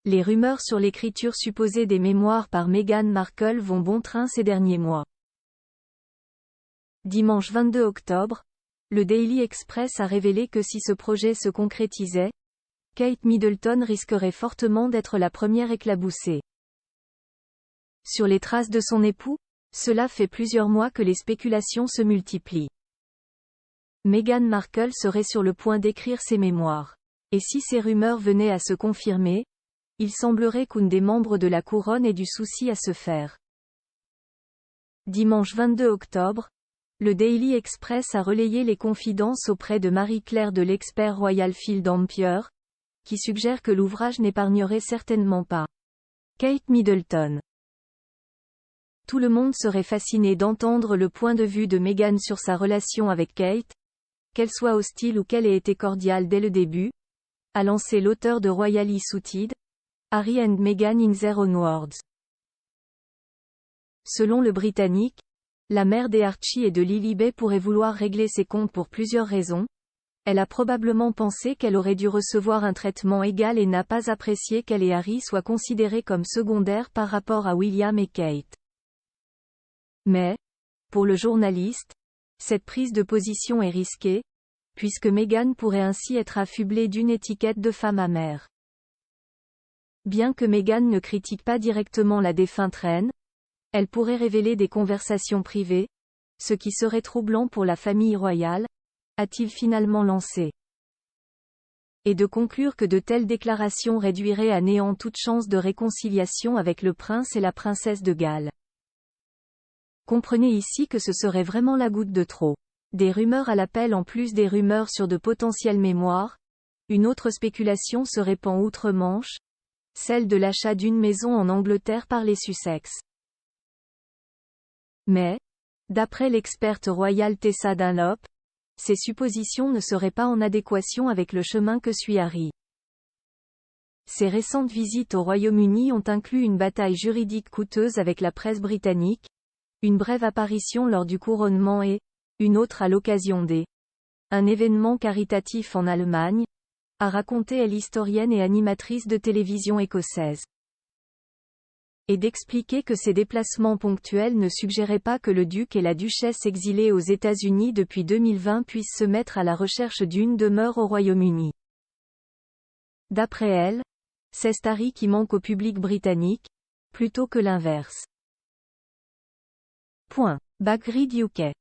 Les rumeurs sur l'écriture supposée des mémoires par Meghan Markle vont bon train ces derniers mois. Dimanche 22 octobre, le Daily Express a révélé que si ce projet se concrétisait, Kate Middleton risquerait fortement d'être la première éclaboussée. Sur les traces de son époux, cela fait plusieurs mois que les spéculations se multiplient. Meghan Markle serait sur le point d'écrire ses mémoires. Et si ces rumeurs venaient à se confirmer, il semblerait qu'une des membres de la couronne ait du souci à se faire. Dimanche 22 octobre, le Daily Express a relayé les confidences auprès de Marie-Claire de l'expert royal Phil Dampier, qui suggère que l'ouvrage n'épargnerait certainement pas Kate Middleton. Tout le monde serait fasciné d'entendre le point de vue de Meghan sur sa relation avec Kate, qu'elle soit hostile ou qu'elle ait été cordiale dès le début, a lancé l'auteur de Royally Suited, Harry and Meghan in Their Own Words. Selon le Britannique, la mère d'Archie et de Lilibet pourrait vouloir régler ses comptes pour plusieurs raisons. Elle a probablement pensé qu'elle aurait dû recevoir un traitement égal et n'a pas apprécié qu'elle et Harry soient considérés comme secondaires par rapport à William et Kate. Mais, pour le journaliste, cette prise de position est risquée, puisque Meghan pourrait ainsi être affublée d'une étiquette de femme amère. Bien que Meghan ne critique pas directement la défunte reine, elle pourrait révéler des conversations privées, ce qui serait troublant pour la famille royale, a-t-il finalement lancé. Et de conclure que de telles déclarations réduiraient à néant toute chance de réconciliation avec le prince et la princesse de Galles. Comprenez ici que ce serait vraiment la goutte de trop. Des rumeurs à l'appel en plus des rumeurs sur de potentielles mémoires, une autre spéculation se répand outre-Manche, celle de l'achat d'une maison en Angleterre par les Sussex. Mais, d'après l'experte royale Tessa Dunlop, ces suppositions ne seraient pas en adéquation avec le chemin que suit Harry. Ses récentes visites au Royaume-Uni ont inclus une bataille juridique coûteuse avec la presse britannique, une brève apparition lors du couronnement et, une autre à l'occasion un événement caritatif en Allemagne, a raconté l'historienne et animatrice de télévision écossaise. Et d'expliquer que ces déplacements ponctuels ne suggéraient pas que le duc et la duchesse exilés aux États-Unis depuis 2020 puissent se mettre à la recherche d'une demeure au Royaume-Uni. D'après elle, c'est Harry qui manque au public britannique, plutôt que l'inverse. Backgrid UK.